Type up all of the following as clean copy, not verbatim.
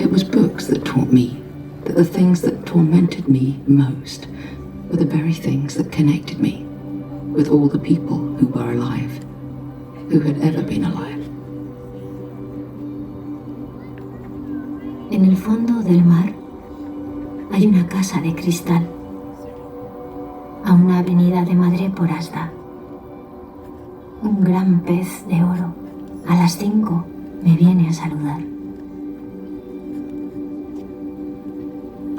It was books that taught me that the things that tormented me most were the very things that connected me with all the people who were alive, who had ever been alive. En el fondo del mar hay una casa de cristal. A una avenida de Madre por Asda. Un gran pez de oro. A las 5 me viene a saludar.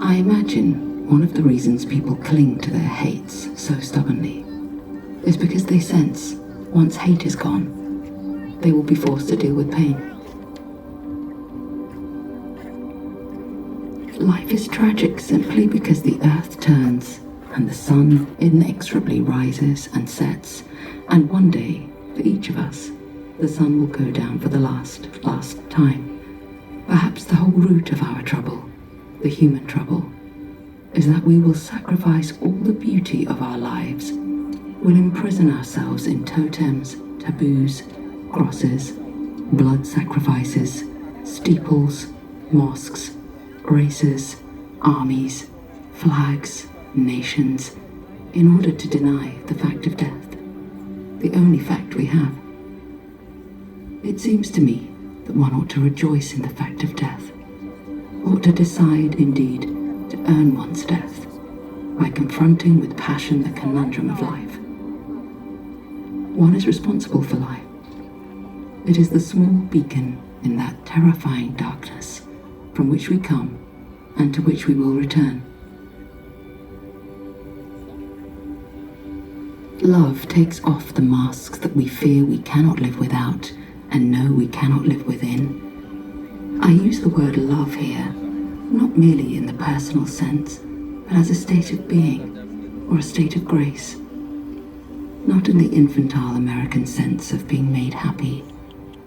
I imagine one of the reasons people cling to their hates so stubbornly is because they sense once hate is gone, they will be forced to deal with pain. Life is tragic simply because the earth turns and the sun inexorably rises and sets, and one day, for each of us, the sun will go down for the last time. Perhaps the whole root of our trouble, the human trouble, is that we will sacrifice all the beauty of our lives, will imprison ourselves in totems, taboos, crosses, blood sacrifices, steeples, mosques, races, armies, flags, nations, in order to deny the fact of death, the only fact we have. It seems to me that one ought to rejoice in the fact of death, ought to decide, indeed, to earn one's death by confronting with passion the conundrum of life. One is responsible for life. It is the small beacon in that terrifying darkness from which we come and to which we will return. Love takes off the masks that we fear we cannot live without and know we cannot live within. I use the word love here, not merely in the personal sense, but as a state of being or a state of grace. Not in the infantile American sense of being made happy,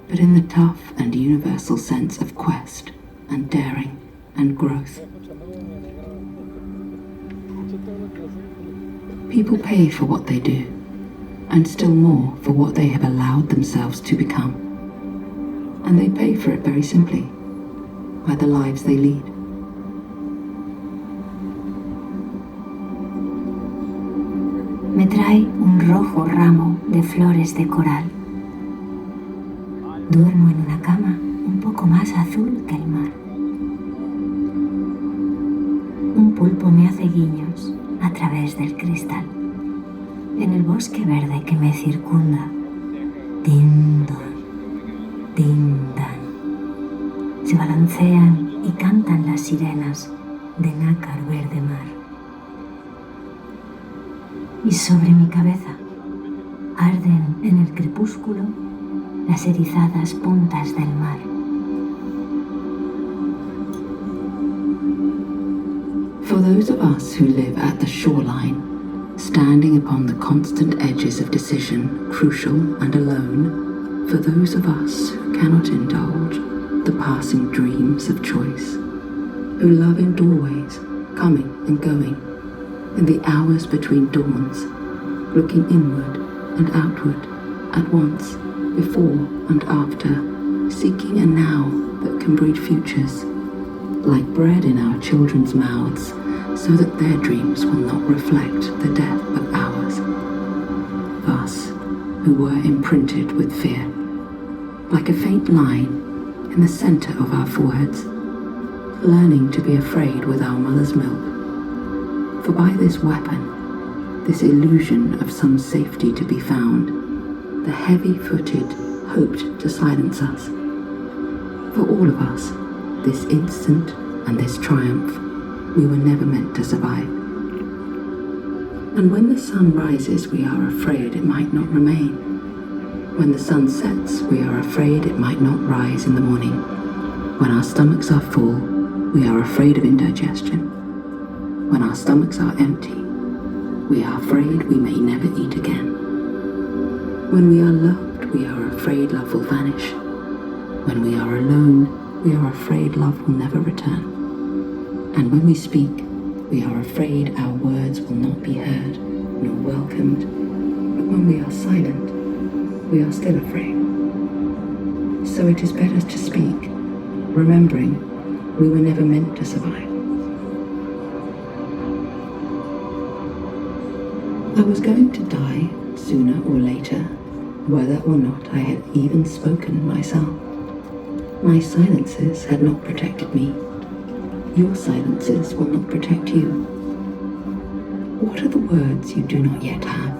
but in the tough and universal sense of quest and daring and growth. People pay for what they do, and still more for what they have allowed themselves to become. And they pay for it very simply, by the lives they lead. Me trae un rojo ramo de flores de coral. Duermo en una cama un poco más azul que el mar. Un pulpo me hace guiños a través del cristal. En el bosque verde que me circunda. Din-dan, din-dan. Se balancean y cantan las sirenas de nácar verde mar. Y sobre mi cabeza arden en el crepúsculo las erizadas puntas del mar. For those of us who live at the shoreline, standing upon the constant edges of decision, crucial and alone, for those of us who cannot indulge the passing dreams of choice, who love in doorways, coming and going, in the hours between dawns, looking inward and outward at once, before and after, seeking a now that can breed futures, like bread in our children's mouths, so that their dreams will not reflect the death of ours. Us, who were imprinted with fear, like a faint line in the center of our foreheads, learning to be afraid with our mother's milk. For by this weapon, this illusion of some safety to be found, the heavy-footed hoped to silence us. For all of us, this instant and this triumph, we were never meant to survive. And when the sun rises, we are afraid it might not remain. When the sun sets, we are afraid it might not rise in the morning. When our stomachs are full, we are afraid of indigestion. When our stomachs are empty, we are afraid we may never eat again. When we are loved, we are afraid love will vanish. When we are alone, we are afraid love will never return. And when we speak, we are afraid our words will not be heard nor welcomed. But when we are silent, we are still afraid. So it is better to speak, remembering We were never meant to survive. I was going to die sooner or later, whether or not I had even spoken myself. My silences had not protected me. Your silences will not protect you. What are the words you do not yet have?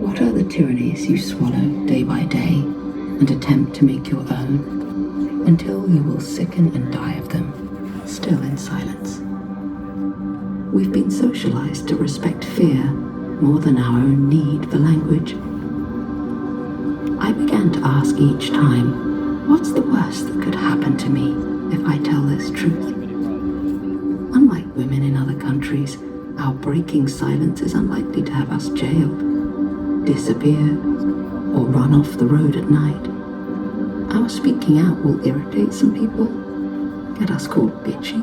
What are the tyrannies you swallow day by day and attempt to make your own, until you will sicken and die of them, still in silence? We've been socialized to respect fear more than our own need for language. I began to ask each time, what's the worst that could happen to me if I tell this truth? Unlike women in other countries, our breaking silence is unlikely to have us jailed, disappear, or run off the road at night. Our speaking out will irritate some people, get us called bitchy,